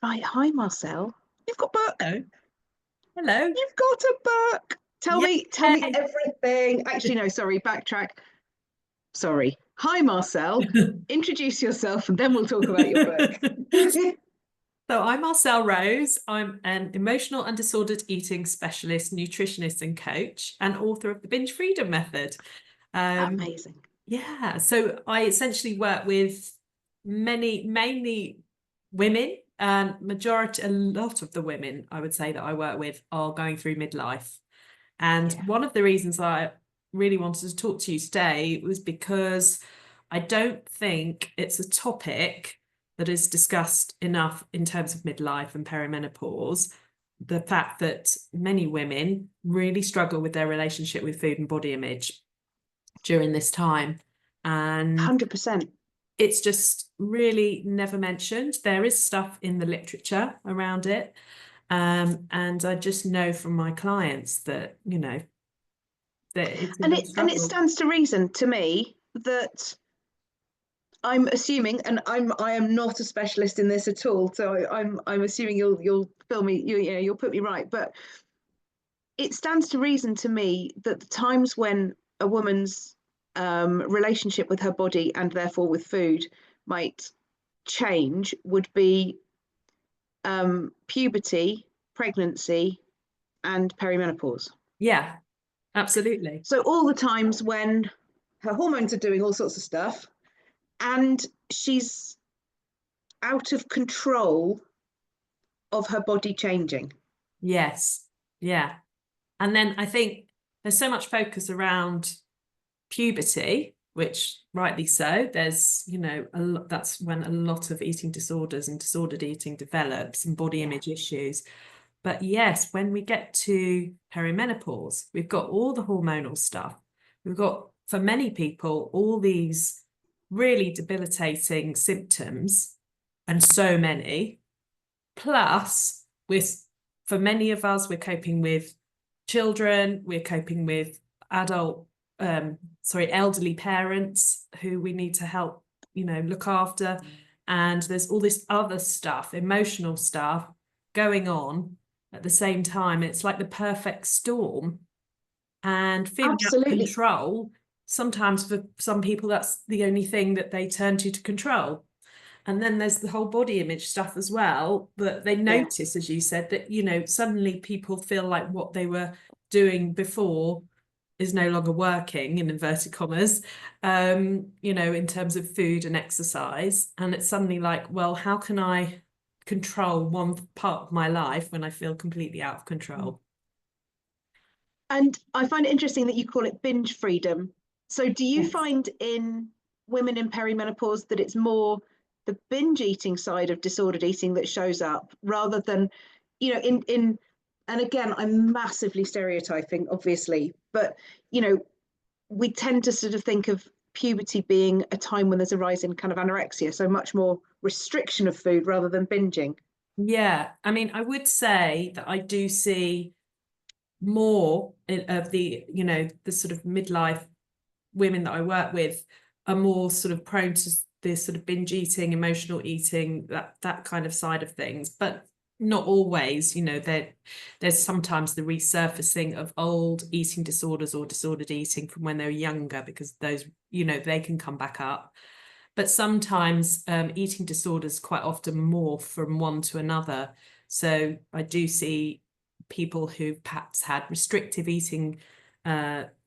Right, hi Marcelle. You've got book. Hello. Hello. You've got a book. Tell me Yay. everything. Actually, no, sorry, backtrack. Sorry. Hi Marcelle. Introduce yourself and then we'll talk about your book. So I'm Marcelle Rose. I'm an emotional and disordered eating specialist, nutritionist, and coach, and author of the Binge Freedom Method. Um, Amazing. yeah, so I essentially work with mainly women, and a lot of the women I would say that I work with are going through midlife. And Yeah. one of the reasons I really wanted to talk to you today was because I don't think it's a topic that is discussed enough in terms of midlife and perimenopause. The fact that many women really struggle with their relationship with food and body image during this time. And 100%. it's just really never mentioned. There is stuff in the literature around it. And I just know from my clients that, that it's a And real it struggle. stands to reason to me that I'm assuming, and I am not a specialist in this at all, so I'm assuming you'll fill me, you'll put me right. But it stands to reason to me that the times when a woman's relationship with her body and therefore with food might change would be puberty, pregnancy, and perimenopause. Yeah, absolutely. So, all the times when her hormones are doing all sorts of stuff and she's out of control of her body changing. Yes. Yeah. And then I think there's so much focus around puberty, which rightly so. There's, a lot, that's when a lot of eating disorders and disordered eating develops and body Yeah. image issues. But yes, when we get to perimenopause, we've got all the hormonal stuff. We've got, for many people, all these really debilitating symptoms, and so many. Plus, for many of us, we're coping with children, we're coping with elderly parents who we need to help, look after. And there's all this other stuff, emotional stuff going on at the same time. It's like the perfect storm. And feeling out of Absolutely. control, sometimes for some people, that's the only thing that they turn to control. And then there's the whole body image stuff as well. But they Yeah. notice, as you said, that, suddenly people feel like what they were doing before is no longer working, in inverted commas, in terms of food and exercise. And it's suddenly like, well, how can I control one part of my life when I feel completely out of control? And I find it interesting that you call it binge freedom. So, do you Yes. find in women in perimenopause that it's more the binge eating side of disordered eating that shows up rather than, and again, I'm massively stereotyping, obviously, but, you know, we tend to sort of think of puberty being a time when there's a rise in kind of anorexia, so much more restriction of food rather than binging. Yeah. I mean, I would say that I do see more of the sort of midlife women that I work with are more sort of prone to this sort of binge eating, emotional eating, that kind of side of things. But not always, there's sometimes the resurfacing of old eating disorders or disordered eating from when they were younger, because those, they can come back up. But sometimes eating disorders quite often morph from one to another. So I do see people who've perhaps had restrictive eating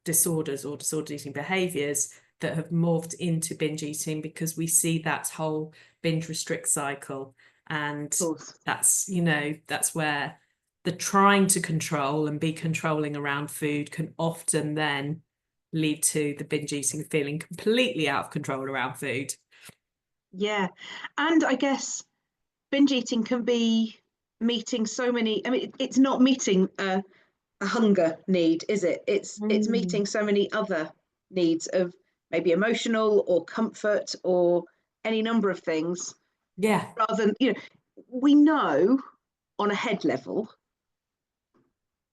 disorders or disordered eating behaviors that have morphed into binge eating, because we see that whole binge restrict cycle. And Of course. that's where the trying to control and be controlling around food can often then lead to the binge eating, feeling completely out of control around food. Yeah. And I guess binge eating can be meeting so many, I mean, it's not meeting a hunger need, is it? It's Mm. meeting so many other needs of maybe emotional or comfort or any number of things Yeah. rather than, we know on a head level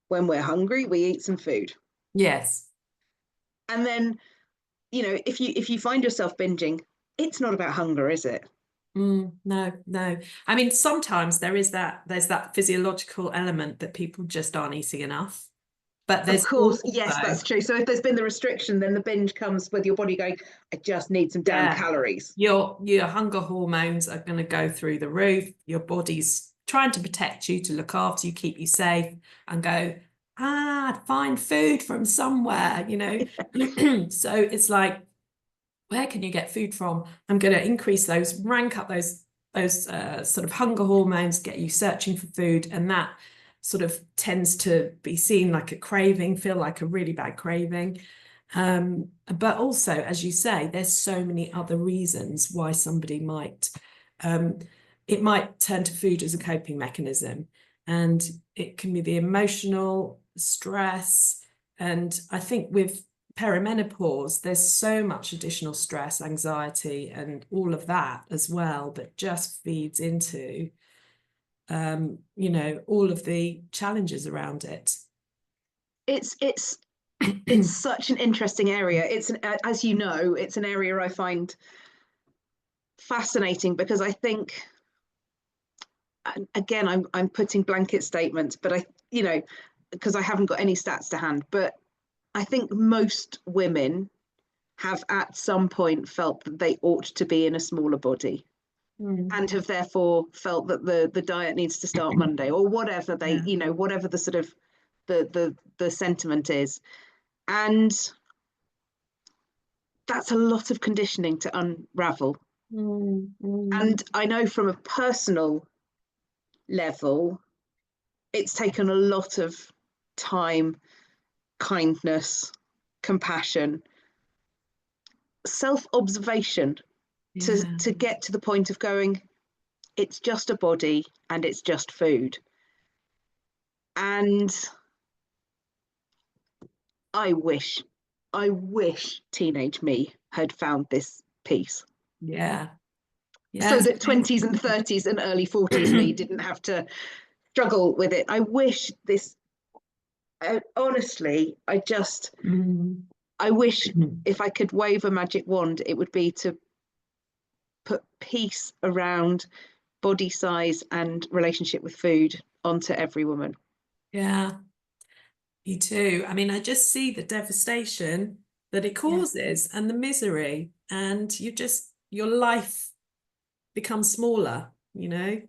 when we're hungry, we eat some food. Yes. And then, if you find yourself binging, it's not about hunger, is it? No, no. I mean, sometimes there's that physiological element that people just aren't eating enough. But Of there's course, yes, also, that's true. So if there's been the restriction, then the binge comes with your body going, I just need some damn yeah, calories. your hunger hormones are going to go through the roof. Your body's trying to protect you, to look after you, keep you safe, and go, find food from somewhere, you know. So it's like, where can you get food from? I'm going to increase those, rank up those sort of hunger hormones, get you searching for food, and that sort of tends to be seen like a craving, feel like a really bad craving. But also, as you say, there's so many other reasons why somebody might it might turn to food as a coping mechanism, and it can be the emotional stress. And I think with perimenopause, there's so much additional stress, anxiety, and all of that as well that just feeds into, you know, all of the challenges around it. It's it's such an interesting area. It's an, as you know, it's an area I find fascinating because I think, again, I'm putting blanket statements, but you know, because I haven't got any stats to hand, but I think most women have at some point felt that they ought to be in a smaller body Mm. and have therefore felt that the diet needs to start Monday or whatever they, Yeah. you know, whatever the sort of the sentiment is. And that's a lot of conditioning to unravel. Mm, mm. And I know from a personal level, it's taken a lot of time, kindness, compassion, self-observation Yeah. to get to the point of going, it's just a body and it's just food. And I wish, I wish teenage me had found this piece. Yeah. Yeah, So it's that 20s and 30s and early 40s me amazing. didn't have to struggle with it. I wish this, honestly, Mm. I wish Mm. if I could wave a magic wand, it would be to put peace around body size and relationship with food onto every woman. Yeah, me too. I mean, I just see the devastation that it Yeah. causes and the misery, and your life becomes smaller, you know.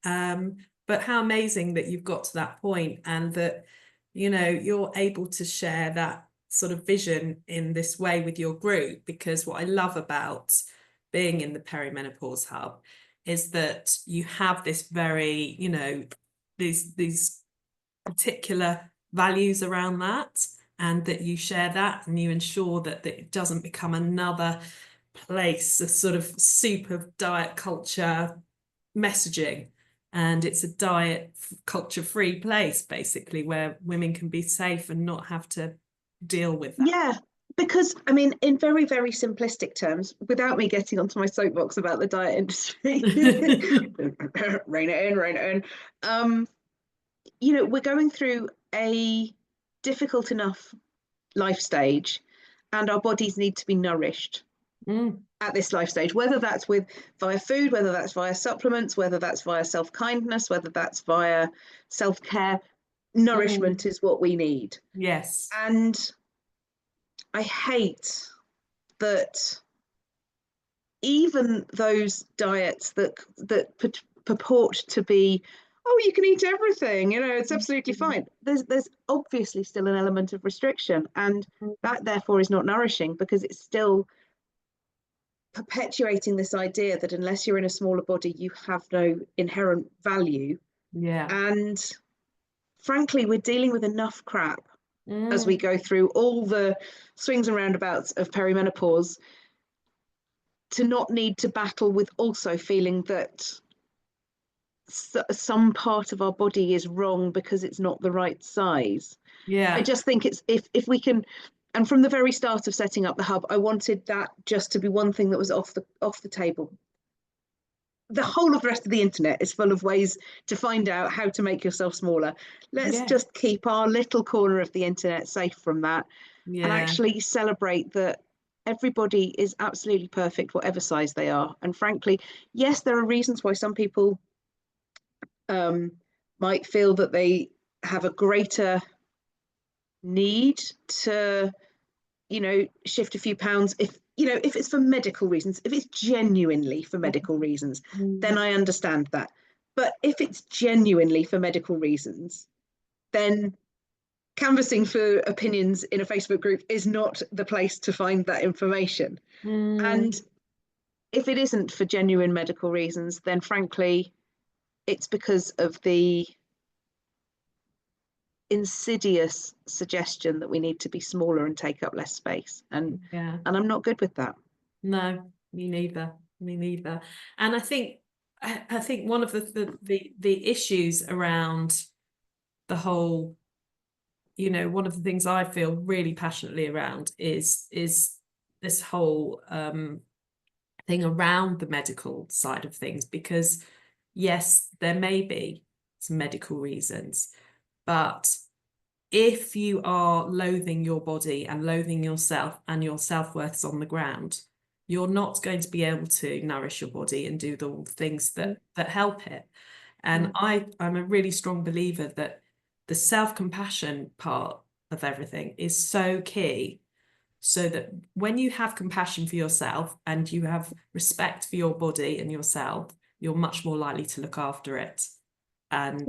Um, but how amazing that you've got to that point and that, you know, you're able to share that sort of vision in this way with your group. Because what I love about being in the perimenopause hub is that you have this very, you know, these particular values around that, and that you share that and you ensure that it doesn't become another place, a sort of soup of diet culture messaging. And it's a diet culture free place, basically, where women can be safe and not have to deal with that. Yeah, because I mean, in very, very simplistic terms, without me getting onto my soapbox about the diet industry, rein it in, rein it in. You know, we're going through a difficult enough life stage, and our bodies need to be nourished Mm, at this life stage, whether that's with via food, whether that's via supplements, whether that's via self-kindness, whether that's via self-care. mm. Nourishment is what we need. Yes. And I hate that even those diets that purport to be, oh, you can eat everything, you know, it's absolutely fine. There's obviously still an element of restriction, and that therefore is not nourishing because it's still perpetuating this idea that unless you're in a smaller body, you have no inherent value. Yeah. And frankly, we're dealing with enough crap as we Mm, go through all the swings and roundabouts of perimenopause to not need to battle with also feeling that some part of our body is wrong because it's not the right size. I yeah. just think it's if we can, and from the very start of setting up the hub, I wanted that just to be one thing that was off the table. The whole of the rest of the internet is full of ways to find out how to make yourself smaller. Let's Yeah. just keep our little corner of the internet safe from that and Yeah. actually celebrate that everybody is absolutely perfect, whatever size they are. And frankly, yes, there are reasons why some people might feel that they have a greater need to, shift a few pounds if it's for medical reasons, if it's genuinely for medical reasons, then I understand that. But if it's genuinely for medical reasons, then canvassing for opinions in a Facebook group is not the place to find that information. And if it isn't for genuine medical reasons, then frankly, it's because of the insidious suggestion that we need to be smaller and take up less space. And I'm not good with that. No, me neither. Me neither. And I think one of the issues around the whole, one of the things I feel really passionately around is this whole thing around the medical side of things, because yes, there may be some medical reasons, but if you are loathing your body and loathing yourself and your self-worth is on the ground, you're not going to be able to nourish your body and do the things that help it. And I'm a really strong believer that the self-compassion part of everything is so key, so that when you have compassion for yourself and you have respect for your body and yourself, you're much more likely to look after it. And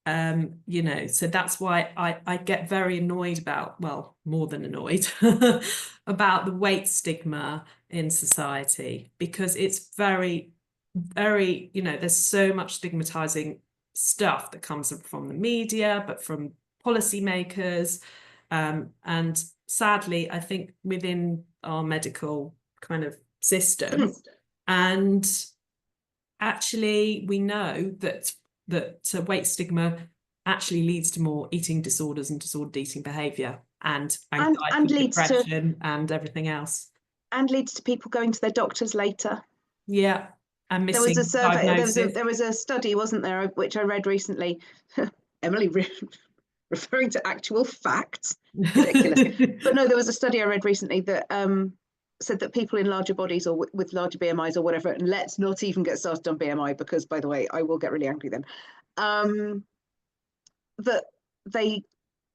so that's why I get very annoyed about, well, more than annoyed about the weight stigma in society, because it's very, very, there's so much stigmatizing stuff that comes from the media, but from policymakers. And sadly, I think within our medical kind of system, and actually we know that weight stigma actually leads to more eating disorders and disordered eating behaviour and anxiety, and leads depression, and everything else. And leads to people going to their doctors later. Yeah, and missing there was a survey. diagnosis. There was a study, wasn't there, which I read recently. Emily referring to actual facts, ridiculous. But no, there was a study I read recently that said that people in larger bodies or with larger BMIs or whatever, and let's not even get started on BMI, because by the way, I will get really angry then, that they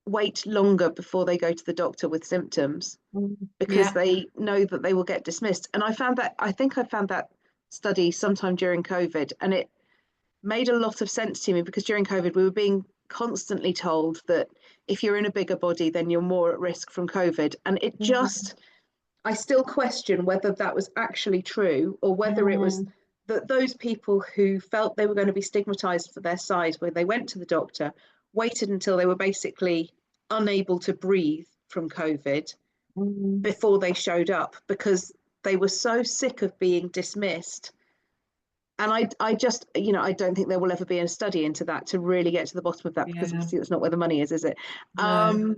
wait longer before they go to the doctor with symptoms, because they know that they will get dismissed. And I think I found that study sometime during COVID, and it made a lot of sense to me, because during COVID we were being constantly told that if you're in a bigger body, then you're more at risk from COVID. And it just, I still question whether that was actually true, or whether it was that those people who felt they were going to be stigmatized for their size, where they went to the doctor, waited until they were basically unable to breathe from COVID before they showed up, because they were so sick of being dismissed. And I just, I don't think there will ever be a study into that to really get to the bottom of that, because obviously that's not where the money is it? No.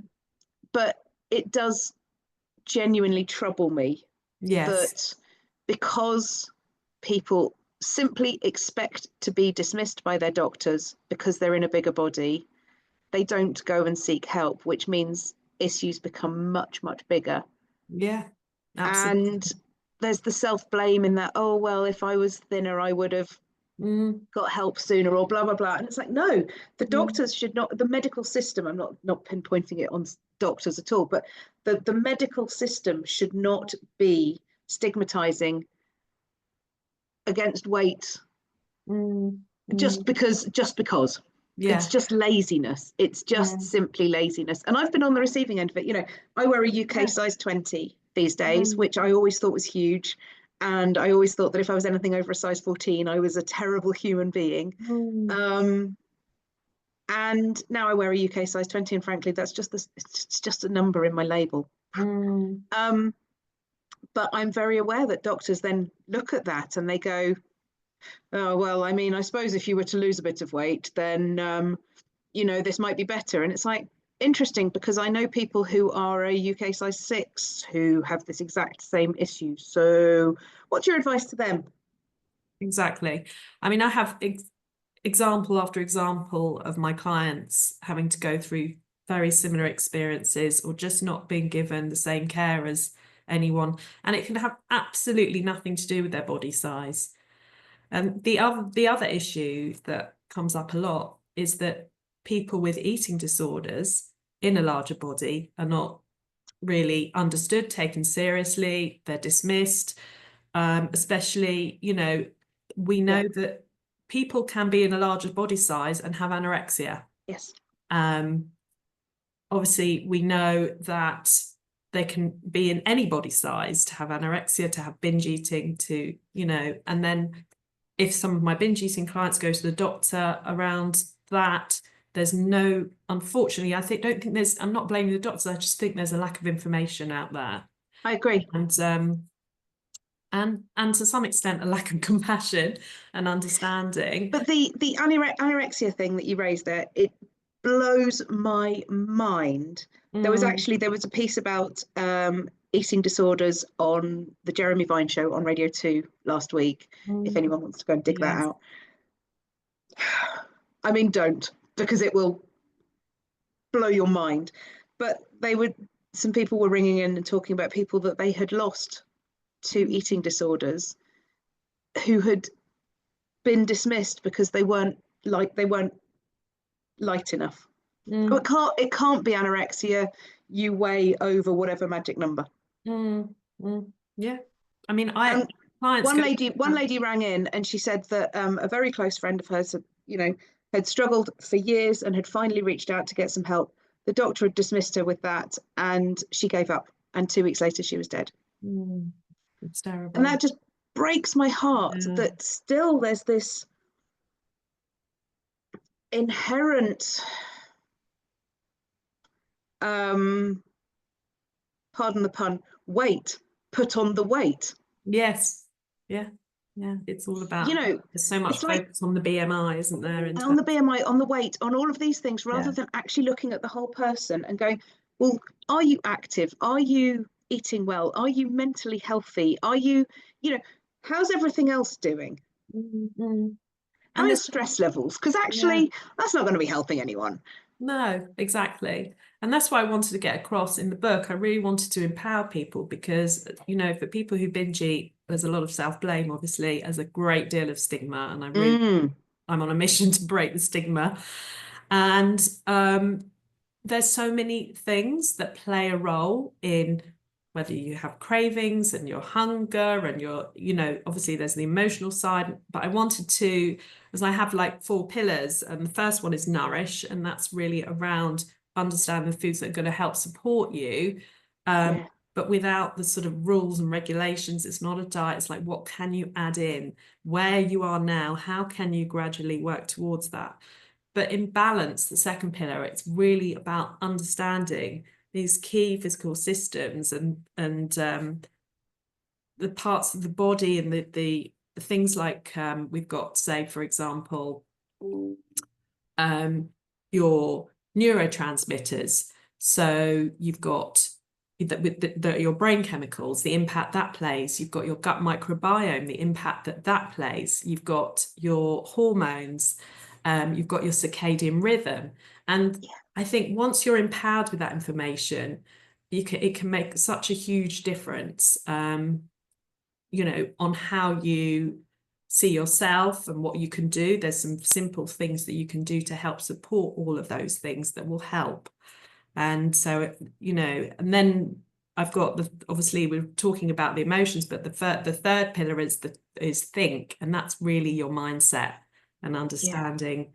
But it does genuinely trouble me that because people simply expect to be dismissed by their doctors because they're in a bigger body, they don't go and seek help, which means issues become much, much bigger. Yeah, absolutely. And there's the self-blame in that, oh, well, if I was thinner, I would have got help sooner, or blah, blah, blah. And it's like, no, the doctors should not, the medical system, I'm not pinpointing it on doctors at all, but the medical system should not be stigmatizing against weight just because. It's just laziness. It's just simply laziness. And I've been on the receiving end of it. I wear a UK size 20 these days, which I always thought was huge. And I always thought that if I was anything over a size 14, I was a terrible human being. And now I wear a UK size 20, and frankly, that's it's just a number in my label. But I'm very aware that doctors then look at that and they go, oh, well, I mean, I suppose if you were to lose a bit of weight, then, this might be better. And it's like, interesting, because I know people who are a UK size 6 who have this exact same issue. So what's your advice to them? Exactly. I mean, I have example after example of my clients having to go through very similar experiences, or just not being given the same care as anyone, and it can have absolutely nothing to do with their body size. And the other issue that comes up a lot is that people with eating disorders in a larger body are not really understood, taken seriously, they're dismissed, especially, you know, we know that people can be in a larger body size and have anorexia. Yes. Obviously, we know that they can be in any body size to have anorexia, to have binge eating, to, you know, and then if some of my binge eating clients go to the doctor around that, there's no, unfortunately, don't think there's, I'm not blaming the doctors, I just think there's a lack of information out there. I agree. And to some extent a lack of compassion and understanding. But the anorexia thing that you raised there, it blows my mind. There was a piece about eating disorders on the Jeremy Vine show on Radio 2 last week, if anyone wants to go and dig that out. I mean, don't, because it will blow your mind. But some people were ringing in and talking about people that they had lost to eating disorders who had been dismissed because they weren't light enough. Oh, it can't be anorexia. You weigh over whatever magic number. Yeah, I mean, one lady rang in and she said that a very close friend of hers had struggled for years and had finally reached out to get some help. The doctor had dismissed her with that and she gave up, and 2 weeks later she was dead. It's terrible. And that just breaks my heart that still there's this inherent pardon the pun, weight put on the weight. Yes. Yeah, it's all about, there's so much focus on the BMI, isn't there? On the BMI, on the weight, on all of these things, rather than actually looking at the whole person and going, well, are you active? Are you eating well? Are you mentally healthy? Are you, how's everything else doing? How are stress levels? Because actually, that's not going to be helping anyone. No, exactly. And that's why I wanted to get across in the book. I really wanted to empower people because, for people who binge eat, there's a lot of self-blame, obviously, there's a great deal of stigma. And I'm on a mission to break the stigma. And there's so many things that play a role in whether you have cravings and your hunger and your, obviously there's the emotional side, but I wanted to, as I have like 4 pillars, and the first one is nourish, and that's really around understanding the foods that are going to help support you, but without the sort of rules and regulations. It's not a diet. It's like, what can you add in where you are now? How can you gradually work towards that? But in balance, the second pillar, it's really about understanding these key physical systems and the parts of the body and the things like we've got, say, for example, your neurotransmitters. So you've got your brain chemicals, the impact that plays. You've got your gut microbiome, the impact that plays. You've got your hormones. You've got your circadian rhythm. And I think once you're empowered with that information, it can make such a huge difference, on how you see yourself and what you can do. There's some simple things that you can do to help support all of those things that will help. And so, and then I've got obviously we're talking about the emotions, but the third pillar is think, and that's really your mindset and understanding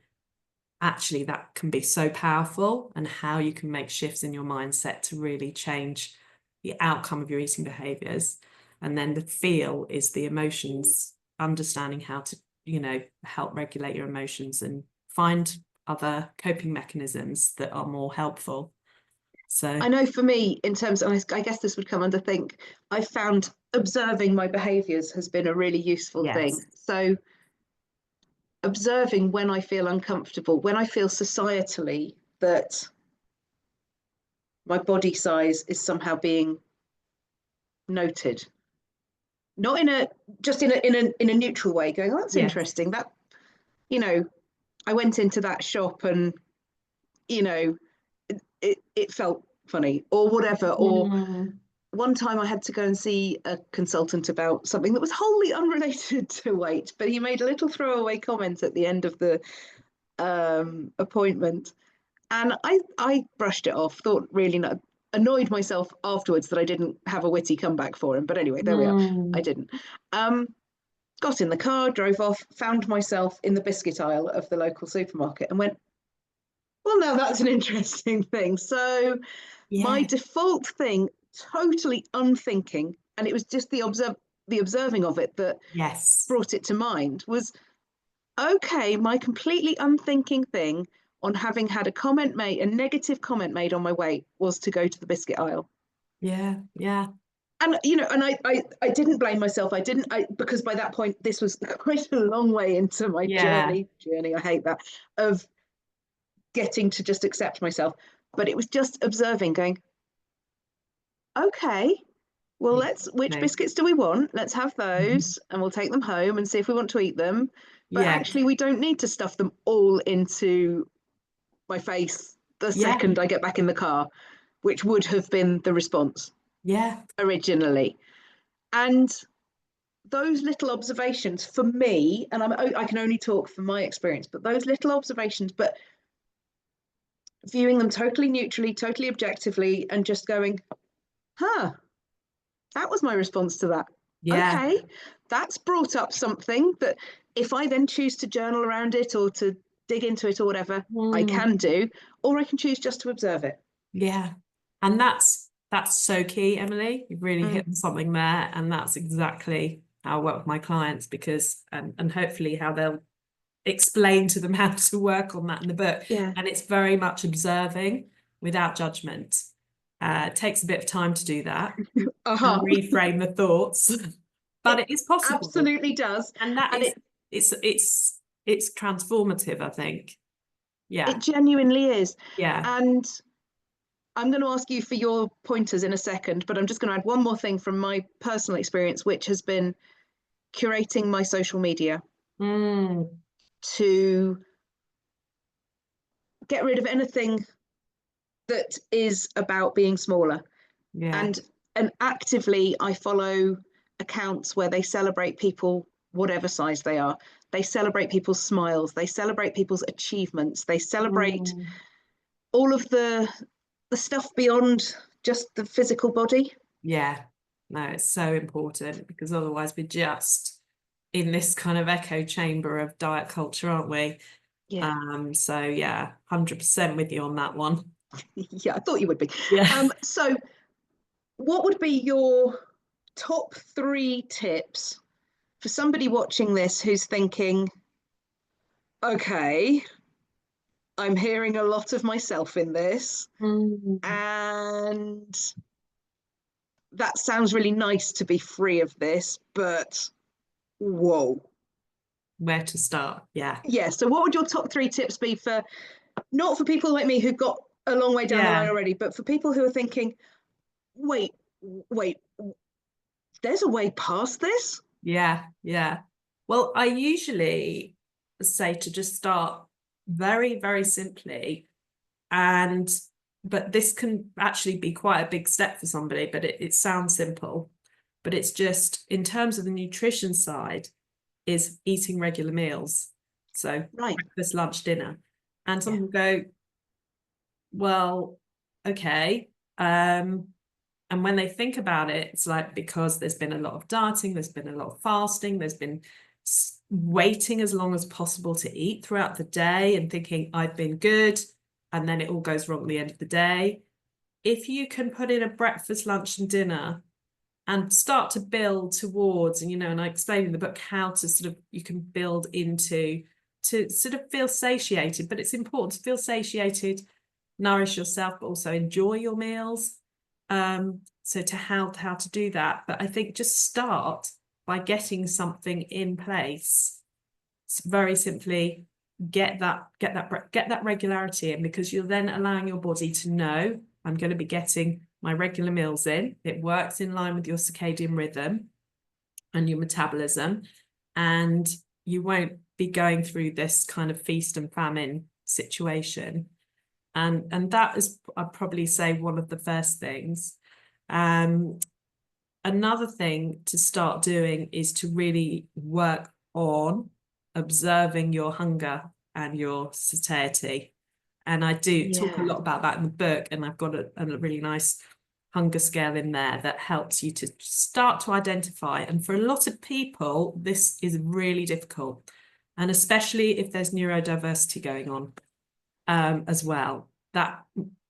actually that can be so powerful, and how you can make shifts in your mindset to really change the outcome of your eating behaviors. And then the feel is the emotions, understanding how to, help regulate your emotions and find other coping mechanisms that are more helpful. So I know for me, in terms of, I guess this would come under think, I found observing my behaviors has been a really useful thing. So observing when I feel uncomfortable, when I feel societally that my body size is somehow being noted, not in a neutral way, going, oh, that's interesting. That, I went into that shop and, it felt funny or whatever, or one time I had to go and see a consultant about something that was wholly unrelated to weight, but he made a little throwaway comment at the end of the appointment, and I brushed it off, thought really not, annoyed myself afterwards that I didn't have a witty comeback for him. But anyway, there we are. I didn't. Got in the car, drove off, found myself in the biscuit aisle of the local supermarket and went, well, now that's an interesting thing. So my Yeah. default thing, totally unthinking, and it was just the observing of it that Yes. brought it to mind, was okay, my completely unthinking thing on having had a negative comment made on my weight, was to go to the biscuit aisle. Yeah. Yeah. And I didn't blame myself. Because by that point this was quite a long way into my Yeah. journey. I hate that, of getting to just accept myself. But it was just observing, going, okay, well, which No. biscuits do we want? Let's have Mhm. those and we'll take them home and see if we want to eat them. But Yeah. actually, we don't need to stuff them all into my face the Yeah. second I get back in the car, which would have been the response Yeah. originally. And those little observations for me, and I can only talk from my experience, but those little observations, but viewing them totally neutrally, totally objectively, and just going, huh, that was my response to that. Yeah. Okay, that's brought up something that if I then choose to journal around it or to dig into it or whatever, I Mm. can do, or I can choose just to observe it. Yeah. And that's so key, Emily. You've really hit Mm, on something there. And that's exactly how I work with my clients, because and hopefully how they'll explain to them how to work on that in the book. yeah. And it's very much observing without judgment. It takes a bit of time to do that and Uh-huh. reframe the thoughts, but It it is possible. absolutely does. And that And is it's transformative, I think. it Yeah. genuinely is. Yeah. And I'm going to ask you for your pointers in a second, but I'm just going to add one more thing from my personal experience, which has been curating my social media Mm, to get rid of anything that is about being smaller. yeah. And actively I follow accounts where they celebrate people whatever size they are. They celebrate people's smiles, they celebrate people's achievements, they celebrate Mm, all of the stuff beyond just the physical body. yeah. No, it's so important, because otherwise we're just in this kind of echo chamber of diet culture, aren't we? Yeah. So yeah, 100% with you on that one. Yeah, I thought you would be. Yeah. So what would be your top 3 tips for somebody watching this who's thinking, okay, I'm hearing a lot of myself in this, Mm, and that sounds really nice to be free of this, but whoa. where to start? Yeah. Yeah, so what would your top 3 tips be for, not for people like me who've got a long way down the line Yeah. already, but for people who are thinking, wait, wait, there's a way past this? Yeah. Yeah. Well, I usually say to just start very, very simply, and but this can actually be quite a big step for somebody, but it sounds simple. But it's just, in terms of the nutrition side, is eating regular meals. So Right. breakfast, lunch, dinner. And some Yeah. people go, well, okay. And when they think about it, it's like, because there's been a lot of dieting, there's been a lot of fasting, there's been waiting as long as possible to eat throughout the day and thinking I've been good, and then it all goes wrong at the end of the day. If you can put in a breakfast, lunch, and dinner and start to build towards, and and I explain in the book how to sort of, you can build into, to sort of feel satiated, but it's important to feel satiated, nourish yourself, but also enjoy your meals. So to how to do that, but I think just start by getting something in place. It's very simply get that regularity in, because you're then allowing your body to know, I'm going to be getting my regular meals in. It works in line with your circadian rhythm and your metabolism, and you won't be going through this kind of feast and famine situation. And that is, I'd probably say, one of the first things. Another thing to start doing is to really work on observing your hunger and your satiety. And I do talk a Yeah. lot about that in the book, and I've got a really nice hunger scale in there that helps you to start to identify. And for a lot of people, this is really difficult, and especially if there's neurodiversity going on as well, that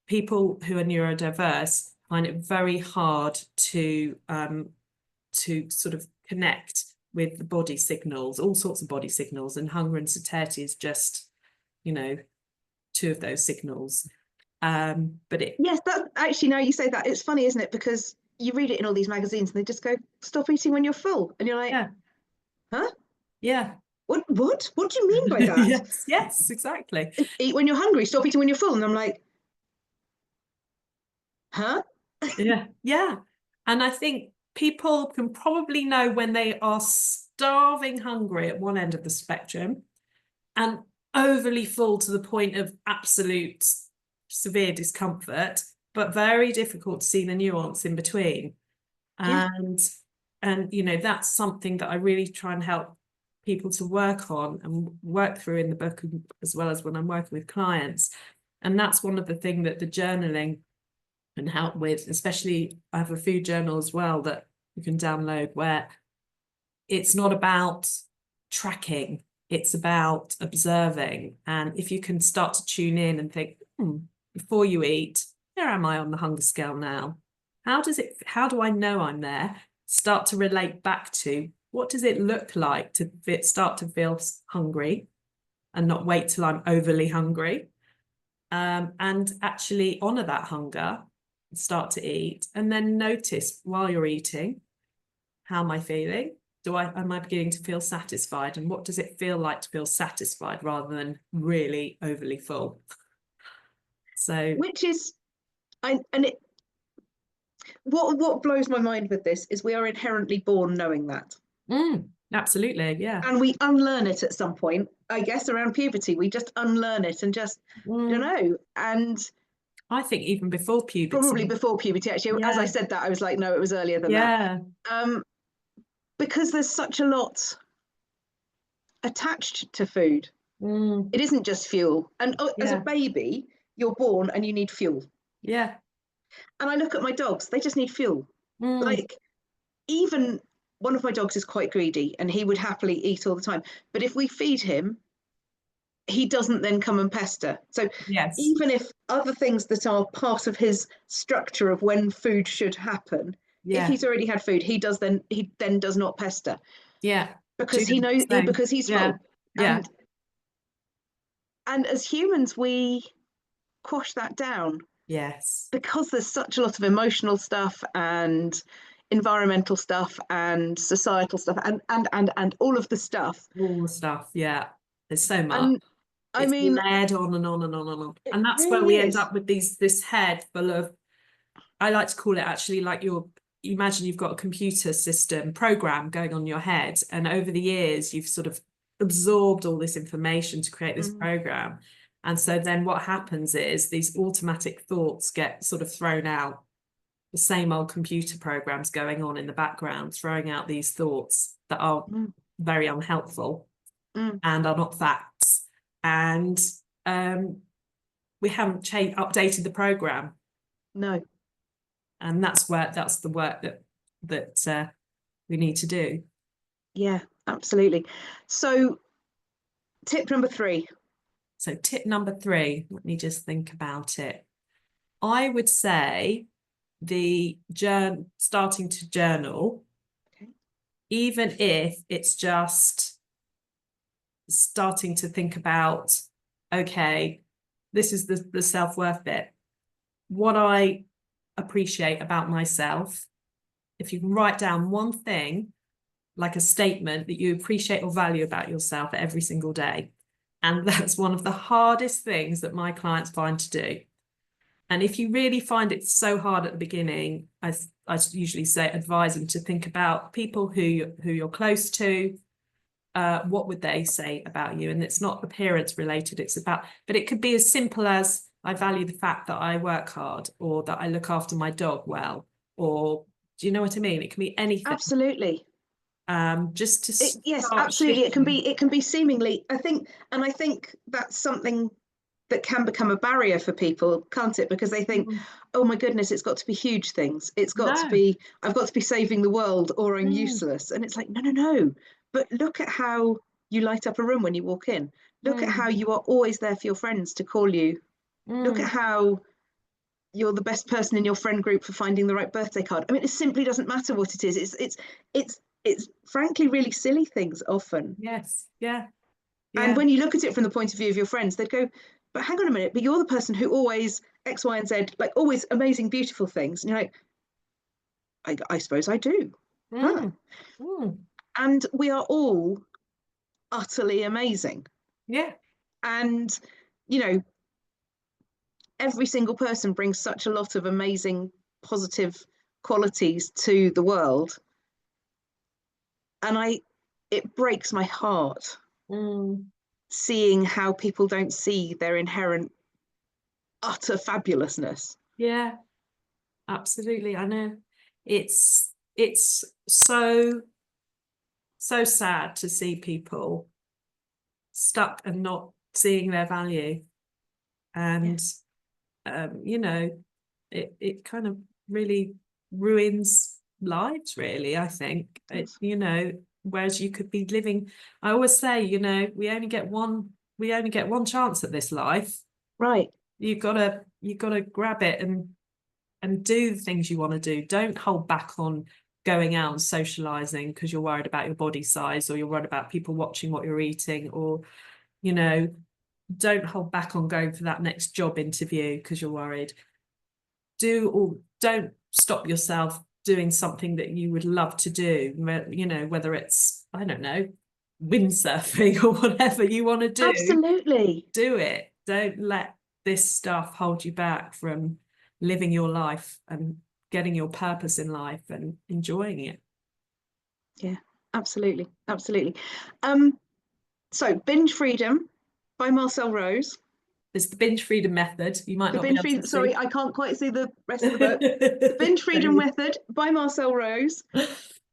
people who are neurodiverse find it very hard to sort of connect with the body signals, all sorts of body signals, and hunger and satiety is just, you know, two of those signals. But it, Yes, that actually, now you say that, it's funny, isn't it? Because you read it in all these magazines and they just go, stop eating when you're full. And you're like, yeah, huh? yeah, What do you mean by that? yes, exactly. Eat when you're hungry, stop eating when you're full. And I'm like, huh? Yeah. And I think people can probably know when they are starving hungry at one end of the spectrum and overly full to the point of absolute severe discomfort, but very difficult to see the nuance in between. Yeah. And you know, that's something that I really try and help people to work on and work through in the book, as well as when I'm working with clients. And that's one of the things that the journaling can help with. Especially, I have a food journal as well that you can download, where it's not about tracking, it's about observing. And if you can start to tune in and think, before you eat, where am I on the hunger scale now? How do I know I'm there? Start to relate back to, what does it look like to start to feel hungry and not wait till I'm overly hungry? And actually honor that hunger, start to eat, and then notice while you're eating, how am I feeling? Am I beginning to feel satisfied? And what does it feel like to feel satisfied rather than really overly full? So, Which is, and it, what blows my mind with this is we are inherently born knowing that. absolutely, yeah. And we unlearn it at some point, I guess around puberty. We just unlearn it and just, I don't know. And I think even before probably puberty. before puberty, actually. As I Yeah, said that, I was like, no, it was earlier than that. yeah, Because there's such a lot attached to food. mm, It isn't just fuel. And as a yeah, baby, you're born and you need fuel. yeah, And I look at my dogs, they just need fuel. mm, Like, even one of my dogs is quite greedy and he would happily eat all the time. But if we feed him, he doesn't then come and pester. So yes, even if other things that are part of his structure of when food should happen, if yeah, he's already had food, he then does not pester yeah. because he Judith, knows, same. because he's Yeah, full. yeah, And as humans, we quash that down yes. because there's such a lot of emotional stuff and environmental stuff and societal stuff and all of the stuff. All the stuff, yeah. There's so much. And I It's mean, layered on and on and on and on. it And that's where really we end is. up with this head full of, I like to call it actually like imagine you've got a computer system program going on in your head, and over the years you've sort of absorbed all this information to create this Mm, program. And so then what happens is these automatic thoughts get sort of thrown out, the same old computer programs going on in the background, throwing out these thoughts that are mm, very unhelpful mm. and are not facts. And we haven't updated the program, No, and that's the work that we need to do. yeah, absolutely. So, tip number 3. So tip number 3, let me just think about it. I would say starting to journal, Okay. even if it's just starting to think about, okay, this is the self-worth bit. What I appreciate about myself. If you can write down one thing, like a statement that you appreciate or value about yourself every single day. And that's one of the hardest things that my clients find to do. And if you really find it so hard at the beginning, I usually say advise them to think about people who you're close to. What would they say about you? And it's not appearance related, but it could be as simple as, I value the fact that I work hard, or that I look after my dog well, or do you know what I mean? It can be anything. Absolutely. Just to Yes, start absolutely. shifting. It can be seemingly, I think, and I think that's something that can become a barrier for people, can't it? Because they think, Mm. oh my goodness, it's got to be huge things. It's got to No. be, I've got to be saving the world or I'm Mm. useless. And it's like, no, no, no. But look at how you light up a room when you walk in. Look at how Mm. you are always there for your friends to call you. Look at Mm. how you're the best person in your friend group for finding the right birthday card. I mean, it simply doesn't matter what it is. It's frankly really silly things often. Yes. Yeah. And Yeah. when you look at it from the point of view of your friends, they'd go, but hang on a minute, but you're the person who always X, Y, and Z, like always amazing, beautiful things. And you're like, I suppose I do. Huh. Mm. Mm. And we are all utterly amazing. Yeah. And, you know, every single person brings such a lot of amazing, positive qualities to the world. And it breaks my heart Mm. seeing how people don't see their inherent utter fabulousness. Yeah. Absolutely. I know. It's so sad to see people stuck and not seeing their value. And you know, it kind of really ruins lives, really, I think. Yes. You know, whereas you could be living, I always say, you know, we only get one chance at this life. Right. You've gotta grab it and do the things you want to do. Don't hold back on going out and socializing because you're worried about your body size, or you're worried about people watching what you're eating, or, you know, don't hold back on going for that next job interview because you're worried. Don't stop yourself doing something that you would love to do, you know, whether it's, I don't know, windsurfing or whatever you want to Absolutely. do it. Don't let this stuff hold you back from living your life and getting your purpose in life and enjoying it. Yeah, absolutely. Absolutely. Um, so Binge Freedom by Marcelle Rose. There's the binge freedom method. You might The not be Binge able to Freedom, see. sorry, I can't quite see the rest of the book. The Binge Freedom Method by Marcelle Rose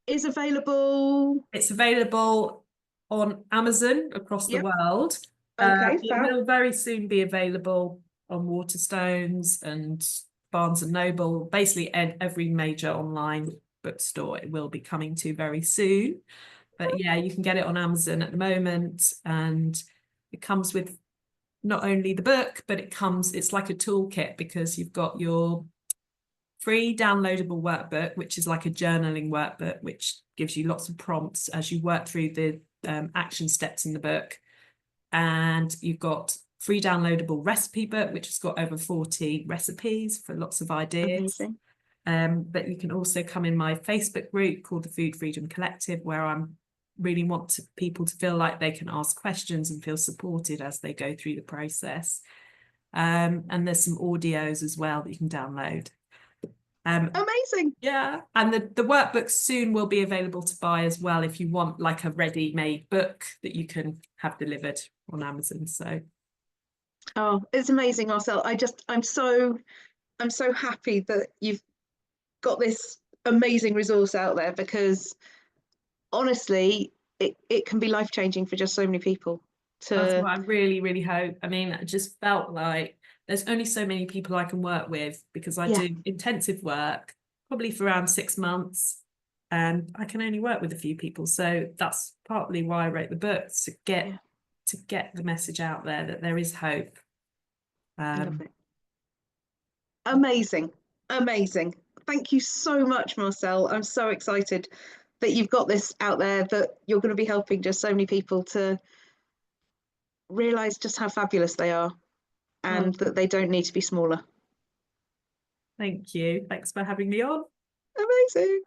is available. It's available on Amazon across the Yep. world. Okay, It fab. will very soon be available on Waterstones and Barnes and Noble, basically every major online bookstore it will be coming to very soon. But yeah, you can get it on Amazon at the moment, and it comes with not only the book, but it's like a toolkit, because you've got your free downloadable workbook, which is like a journaling workbook, which gives you lots of prompts as you work through the action steps in the book. And you've got free downloadable recipe book, which has got over 40 recipes for lots of ideas. Amazing. But you can also come in my Facebook group called the Food Freedom Collective, where I'm really want people to feel like they can ask questions and feel supported as they go through the process. And there's some audios as well that you can download. Amazing. Yeah, and the workbooks soon will be available to buy as well if you want like a ready-made book that you can have delivered on Amazon. So Oh, it's amazing, Marcel. I'm so happy that you've got this amazing resource out there, because honestly, it can be life-changing for just so many people that's to, what I really, really hope. I mean, I just felt like there's only so many people I can work with, because I yeah, do intensive work, probably for around 6 months, and I can only work with a few people. So that's partly why I wrote the book, yeah, to get the message out there that there is hope. lovely. Amazing. Amazing. Thank you so much, Marcel. I'm so excited that you've got this out there, that you're going to be helping just so many people to realize just how fabulous they are, and Oh, that they don't need to be smaller. thank you. Thanks for having me on. Amazing.